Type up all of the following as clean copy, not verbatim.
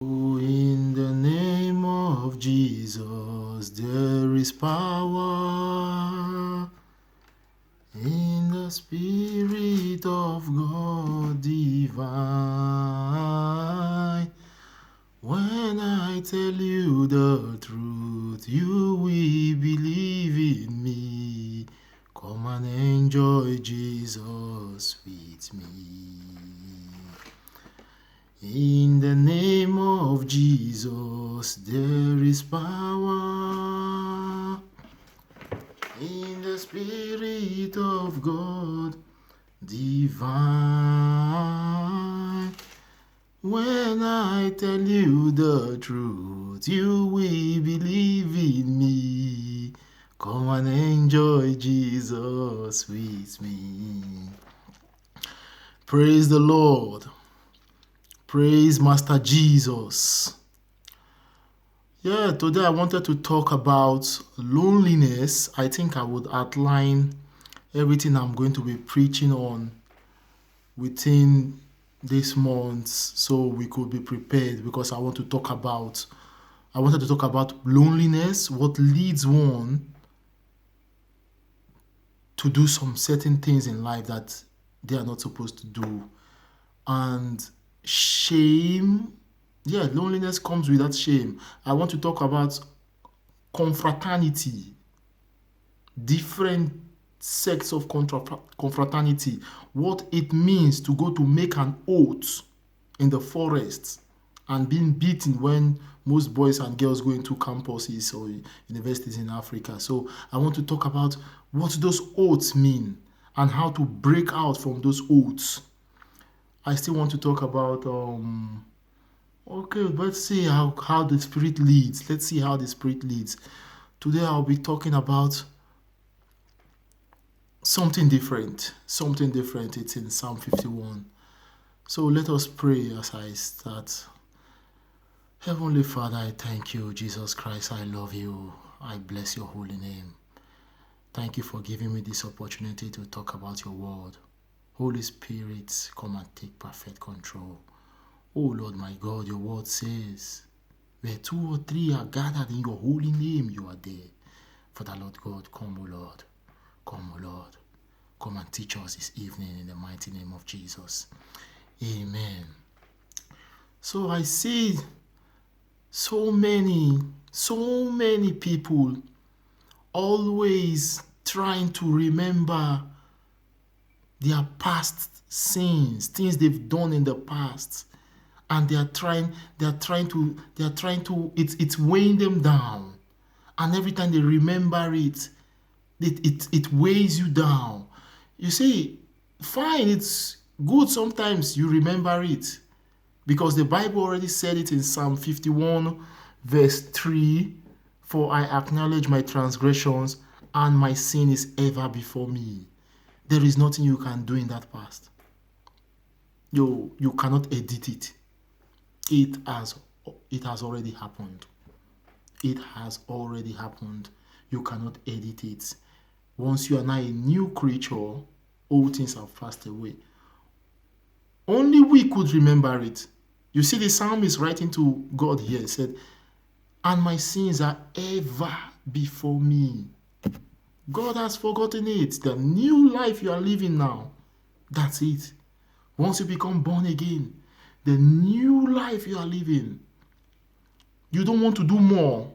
Oh, in the name of Jesus, there is power. In the Spirit of God divine. When I tell you the truth, you will believe in me. Come and enjoy Jesus with me. In the name of Jesus, there is power. In the Spirit of God divine. When I tell you the truth, you will believe in me. Come and enjoy Jesus with me. Praise the Lord. Praise Master Jesus. Yeah, today I wanted to talk about loneliness. I think I would outline everything I'm going to be preaching on within this month so we could be prepared, because I wanted to talk about loneliness, what leads one to do some certain things in life that they are not supposed to do. And shame, loneliness comes with that shame. I want to talk about confraternity, different sects of confraternity, what it means to go to make an oath in the forest and being beaten when most boys and girls go into campuses or universities in Africa. So I want to talk about what those oaths mean and how to break out from those oaths. I still want to talk about let's see how the Spirit leads. Let's see how the Spirit leads. Today I'll be talking about something different. It's in Psalm 51. So let us pray as I start. Heavenly Father, I thank you. Jesus Christ, I love you. I bless your holy name. Thank you for giving me this opportunity to talk about your word. Holy Spirit, come and take perfect control. Oh Lord my God, your word says, where 2 or 3 are gathered in your holy name, you are there. Father Lord God, come, O Lord. Come, O Lord. Come and teach us this evening in the mighty name of Jesus. Amen. So I see so many people always trying to remember their past sins, things they've done in the past, and they are trying to it's weighing them down, and every time they remember it weighs you down. You see, fine, it's good sometimes you remember it, because the Bible already said it in Psalm 51 verse 3, for I acknowledge my transgressions and my sin is ever before me. There is nothing you can do in that past. You cannot edit it. It has already happened. It has already happened. You cannot edit it. Once you are now a new creature, all things have passed away. Only we could remember it. You see, the psalmist writing to God here said, and my sins are ever before me. God has forgotten it. The new life you are living now, that's it. Once you become born again, the new life you are living, you don't want to do more.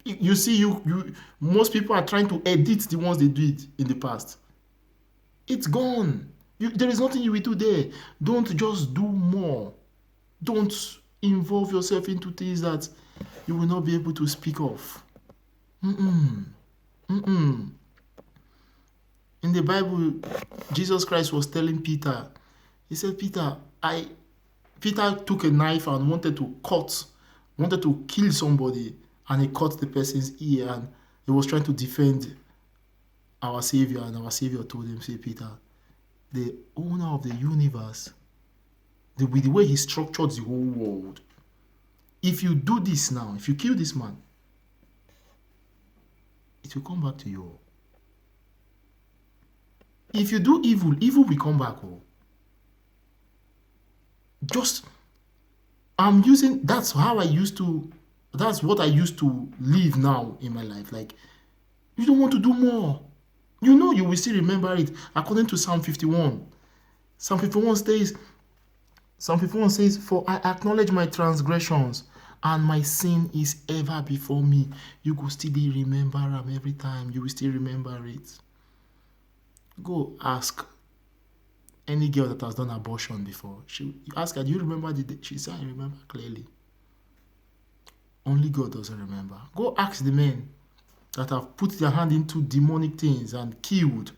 You see, most people are trying to edit the ones they did in the past. It's gone. There is nothing you will do there. Don't just do more. Don't involve yourself into things that you will not be able to speak of. In the Bible, Jesus Christ was telling Peter, he said, Peter took a knife and wanted to kill somebody, and he cut the person's ear, and he was trying to defend our Savior, and our Savior told him, say, Peter, the owner of the universe, with the way he structured the whole world, if you do this now, if you kill this man, it will come back to you. If you do evil, evil will come back. Just That's how I used to, that's what I used to live now in my life. Like, you don't want to do more. You know you will still remember it. According to Psalm 51. Psalm 51 says, For I acknowledge my transgressions, and my sin is ever before me. You could still remember them every time. You will still remember it. Go ask any girl that has done abortion before. You ask her, do you remember the day? She said, I remember clearly. Only God doesn't remember. Go ask the men that have put their hand into demonic things and killed.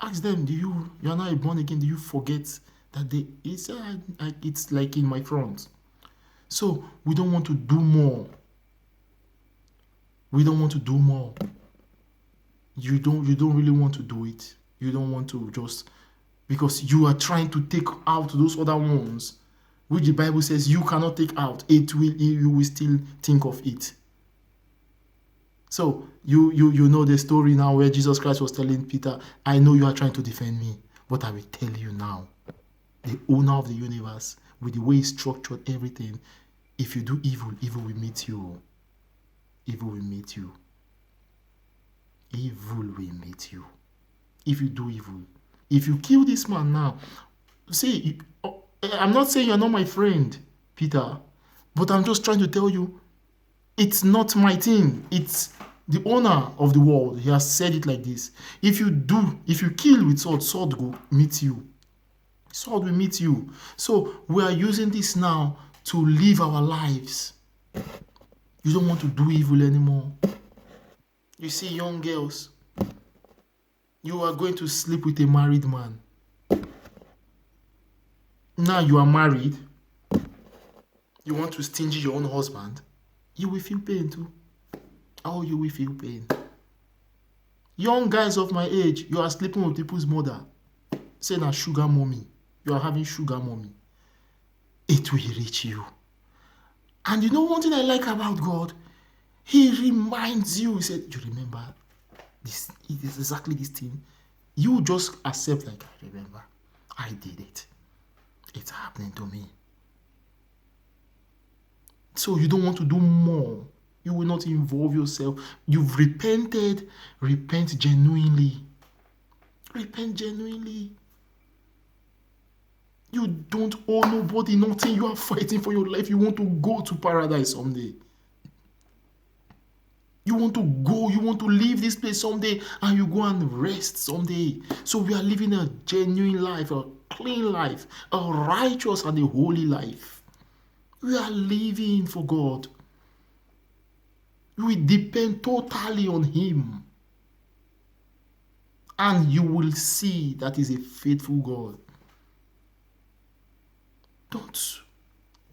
Ask them, you are not born again, do you forget that it's like in my front? So we don't want to do more. We don't want to do more. You don't really want to do it. You don't want to, just because you are trying to take out those other ones, which the Bible says you cannot take out. You will still think of it. So you know the story now where Jesus Christ was telling Peter, I know you are trying to defend me, but I will tell you now, the owner of the universe, with the way he structured everything, if you do evil, evil will meet you. Evil will meet you. Evil will meet you. If you do evil. If you kill this man now, see, I'm not saying you're not my friend, Peter, but I'm just trying to tell you, it's not my thing. It's the owner of the world. He has said it like this. If you kill with sword, sword will meet you. Sword will meet you. So we are using this now to live our lives. You don't want to do evil anymore. You see young girls, you are going to sleep with a married man. Now you are married. You want to stingy your own husband. You will feel pain too. Oh, you will feel pain. Young guys of my age, you are sleeping with people's mother. Say na sugar mommy. You are having sugar mommy. It will reach you. And you know one thing I like about God? He reminds you. He said, you remember this? It is exactly this thing. You just accept, like, I remember. I did it. It's happening to me. So you don't want to do more. You will not involve yourself. You've repented. Repent genuinely. Repent genuinely. You don't owe nobody nothing. You are fighting for your life. You want to go to paradise someday. You want to go. You want to leave this place someday, and you go and rest someday. So we are living a genuine life, a clean life, a righteous and a holy life. We are living for God. We depend totally on Him. And you will see that He's a faithful God.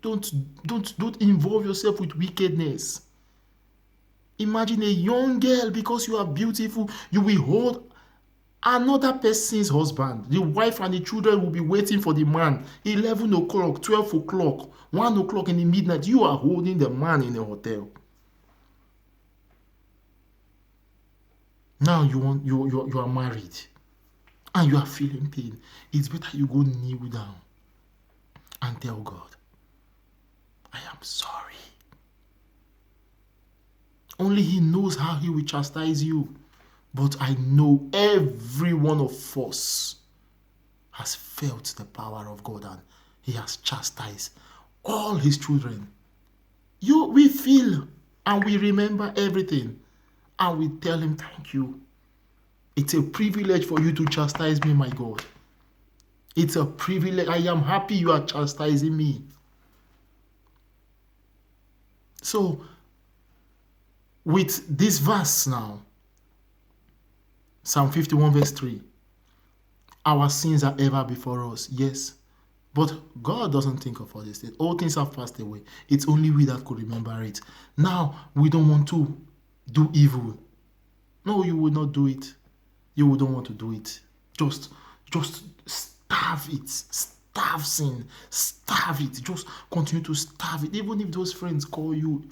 Don't involve yourself with wickedness. Imagine a young girl, because you are beautiful, you will hold another person's husband. The wife and the children will be waiting for the man. 11 o'clock, 12 o'clock, 1 o'clock in the midnight, you are holding the man in a hotel. Now you are married and you are feeling pain. It's better you go kneel down and tell God, I am sorry. Only He knows how He will chastise you. But I know every one of us has felt the power of God, and He has chastised all His children. We feel and we remember everything, and we tell Him, thank you. It's a privilege for you to chastise me, my God. It's a privilege. I am happy you are chastising me. So, with this verse now, Psalm 51 verse 3, our sins are ever before us, yes. But God doesn't think of all these things. All things have passed away. It's only we that could remember it. Now, we don't want to do evil. No, you will not do it. You don't want to do it. Just starve it. Starve sin. Starve it. Just continue to starve it. Even if those friends call you,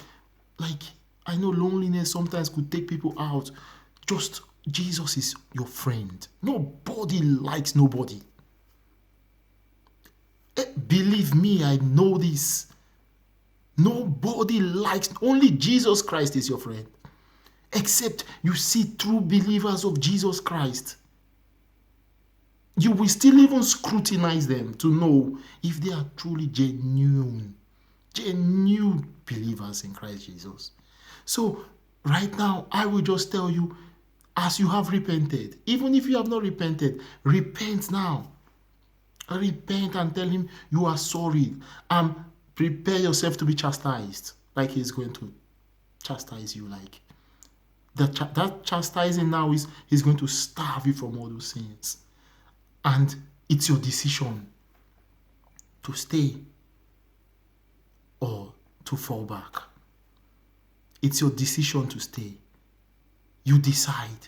like, I know loneliness sometimes could take people out. Just, Jesus is your friend. Nobody likes nobody. Believe me, I know this. Nobody likes, only Jesus Christ is your friend. Except you see true believers of Jesus Christ. You will still even scrutinize them to know if they are truly genuine believers in Christ Jesus. So right now, I will just tell you, as you have repented, even if you have not repented, repent now. Repent and tell him you are sorry, and prepare yourself to be chastised, like he's going to chastise you. Like that chastising now is he's going to starve you from all those sins, and it's your decision to stay or to fall back. It's your decision to stay. You decide.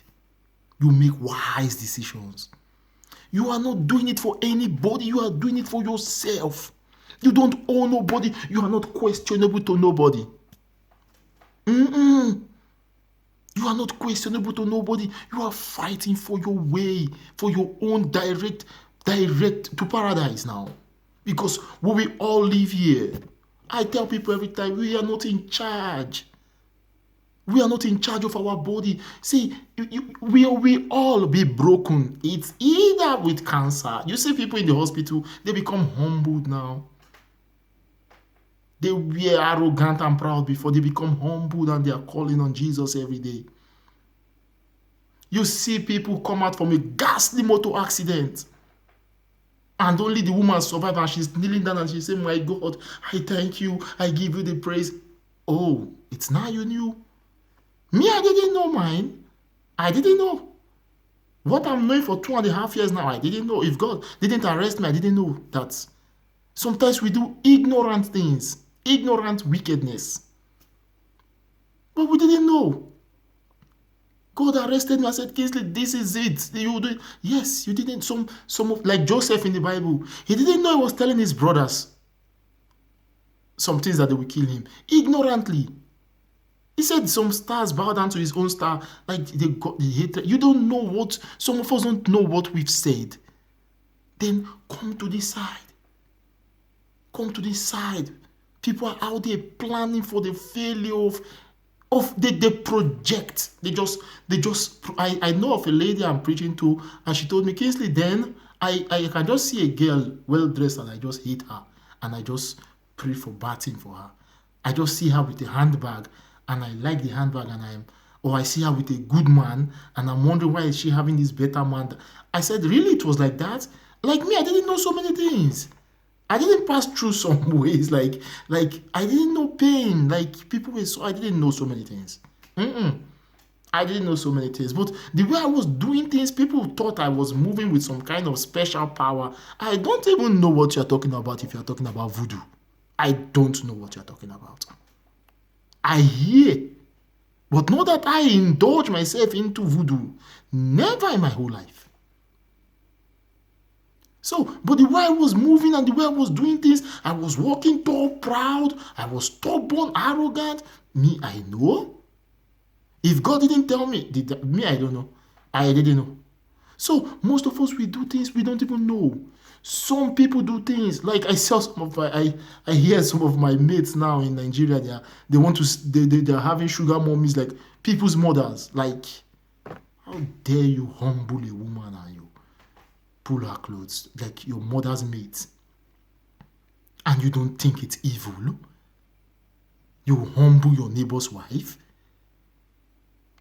You make wise decisions. You are not doing it for anybody. You are doing it for yourself. You don't owe nobody. You are not questionable to nobody. You are not questionable to nobody. You are fighting for your way, for your own direct to paradise now. Because we will all live here. I tell people every time, we are not in charge. We are not in charge of our body. See, we all be broken. It's either with cancer. You see people in the hospital, they become humbled now. They were arrogant and proud before. They become humbled and they are calling on Jesus every day. You see people come out from a ghastly motor accident, and only the woman survived, and she's kneeling down and she's saying, my God, I thank you. I give you the praise. Oh, it's now you knew. Me, I didn't know mine. I didn't know. What I'm knowing for 2.5 years now, I didn't know. If God didn't arrest me, I didn't know that. Sometimes we do ignorant things, ignorant wickedness. But we didn't know. God arrested me and said, Kingsley, this is it. You do it. Yes, you didn't. Some of, like Joseph in the Bible, he didn't know he was telling his brothers some things that they will kill him. Ignorantly. He said some stars bow down to his own star, like they got the hatred. You don't know what, some of us don't know what we've said. Then come to this side. Come to this side. People are out there planning for the failure of they project. I know of a lady I'm preaching to, and she told me, Kingsley, then I can just see a girl well dressed and I just hate her. And I just pray for bad thing for her. I just see her with a handbag and I like the handbag, and or I see her with a good man and I'm wondering, why is she having this better man? I said, really, it was like that? Like me, I didn't know so many things. I didn't pass through some ways, like I didn't know pain, like people were so, I didn't know so many things. I didn't know so many things, but the way I was doing things, people thought I was moving with some kind of special power. I don't even know what you're talking about if you're talking about voodoo. I don't know what you're talking about. I hear, but not that I indulge myself into voodoo. Never in my whole life. So, but the way I was moving and the way I was doing things, I was walking tall, proud, I was stubborn, arrogant. Me, I know. If God didn't tell me, I don't know. I didn't know. So, most of us, we do things we don't even know. Some people do things, like I saw some of I hear some of my mates now in Nigeria, they're having sugar mummies, like people's mothers. Like, how dare you humble a woman and you pull her clothes like your mother's mate, and you don't think it's evil? You humble your neighbor's wife.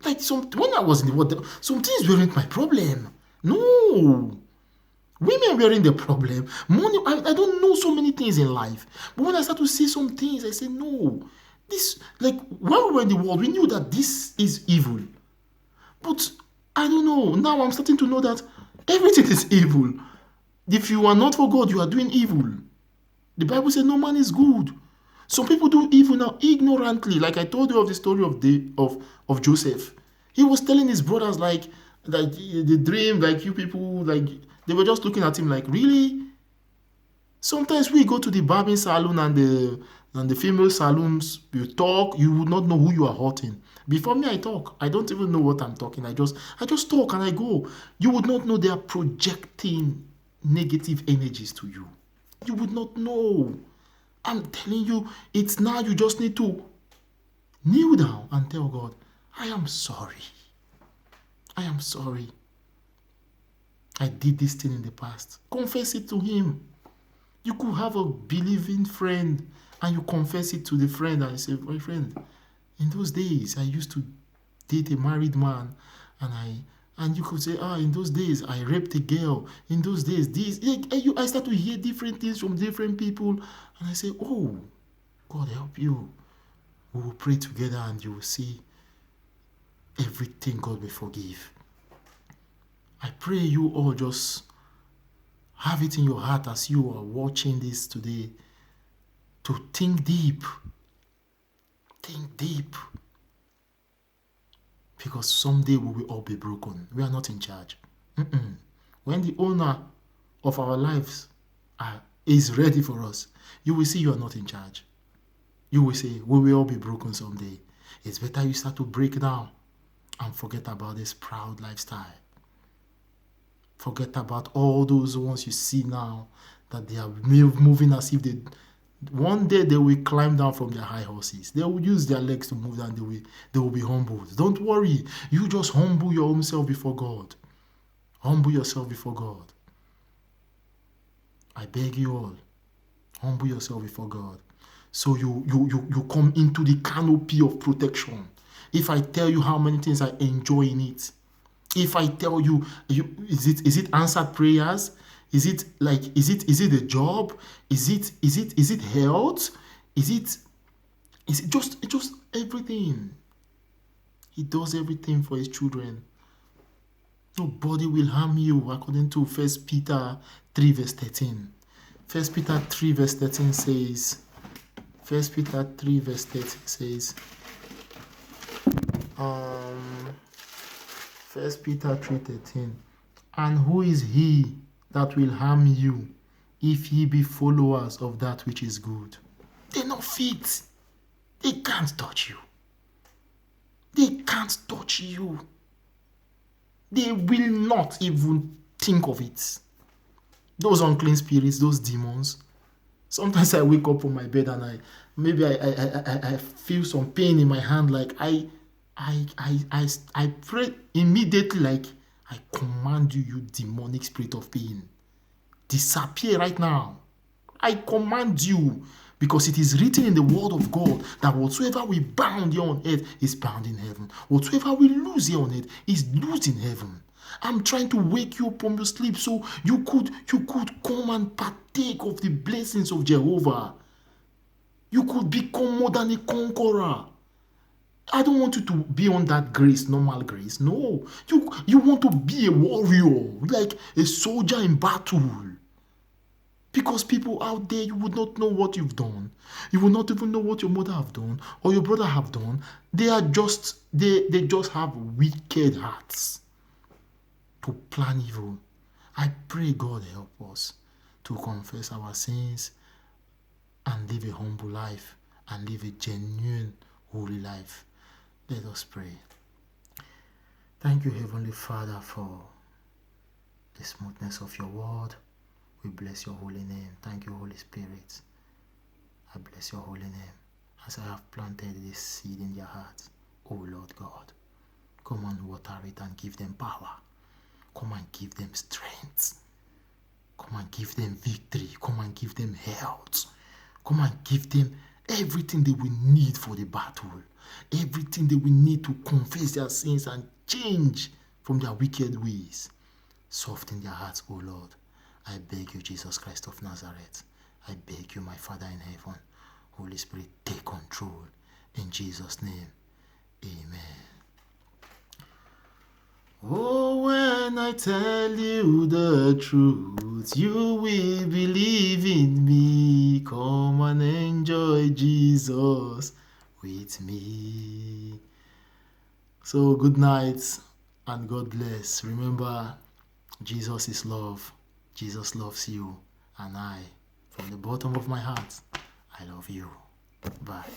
Like, when I was in the world, some things weren't my problem. No, women weren't the problem. Money, I don't know so many things in life, but when I start to see some things, I say, no, this, like, when we were in the world, we knew that this is evil. But I don't know, now I'm starting to know that everything is evil. If you are not for God, you are doing evil. The Bible says no man is good. Some people do evil now ignorantly. Like I told you of the story of Joseph. He was telling his brothers like the dream, like you people, like they were just looking at him like, really? Sometimes we go to the barbing salon and the female salons, you talk, you would not know who you are hurting. Before me, I talk. I don't even know what I'm talking. I just talk and I go. You would not know they are projecting negative energies to you. You would not know. I'm telling you, it's now you just need to kneel down and tell God, I am sorry. I am sorry. I did this thing in the past. Confess it to him. You could have a believing friend and you confess it to the friend and you say, my friend, in those days I used to date a married man and you could say, in those days I raped a girl. In those days, I start to hear different things from different people and I say, oh, God help you. We will pray together and you will see everything God will forgive. I pray you all just have it in your heart as you are watching this today to think deep. Think deep. Because someday we will all be broken. We are not in charge. When the owner of our lives is ready for us, you will see you are not in charge. You will say, we will all be broken someday. It's better you start to break down and forget about this proud lifestyle. Forget about all those ones you see now that they are moving as if one day they will climb down from their high horses. They will use their legs to move down. They will be humbled. Don't worry. You just humble your own self before God. Humble yourself before God. I beg you all. Humble yourself before God. So you come into the canopy of protection. If I tell you how many things I enjoy in it, if I tell you, is it answered prayers? Is it a job? Is it health? Is it just everything? He does everything for his children. Nobody will harm you, according to 1 Peter 3 verse 13. 1 Peter 3 verse 13 says, 1 Peter 3 verse 13 says, 1 Peter 3:13, and who is he that will harm you if ye be followers of that which is good? They're not fit. They can't touch you. They can't touch you. They will not even think of it. Those unclean spirits, those demons. Sometimes I wake up from my bed and I feel some pain in my hand, like I pray immediately, like I command you, you demonic spirit of pain, disappear right now. I command you, because it is written in the word of God that whatsoever we bound here on earth is bound in heaven. Whatsoever we lose here on earth is loosed in heaven. I'm trying to wake you up from your sleep so you could come and partake of the blessings of Jehovah. You could become more than a conqueror. I don't want you to be on that grace, normal grace. No. You want to be a warrior, like a soldier in battle. Because people out there, you would not know what you've done. You will not even know what your mother have done or your brother have done. They just have wicked hearts to plan evil. I pray God help us to confess our sins and live a humble life and live a genuine holy life. Let us pray. Thank you, Heavenly Father, for the smoothness of your word. We bless your holy name. Thank you, Holy Spirit. I bless your holy name as I have planted this seed in their hearts. Oh Lord God, come and water it and give them power. Come and give them strength. Come and give them victory. Come and give them health. Come and give them everything they will need for the battle. Everything they will need to confess their sins and change from their wicked ways. Soften their hearts, O Lord. I beg you, Jesus Christ of Nazareth. I beg you, my Father in heaven. Holy Spirit, take control. In Jesus' name, amen. Oh, when I tell you the truth, you will believe in me. Come and enjoy Jesus with me. So good night and God bless. Remember, Jesus is love. Jesus loves you, and I, from the bottom of my heart, I love you. Bye.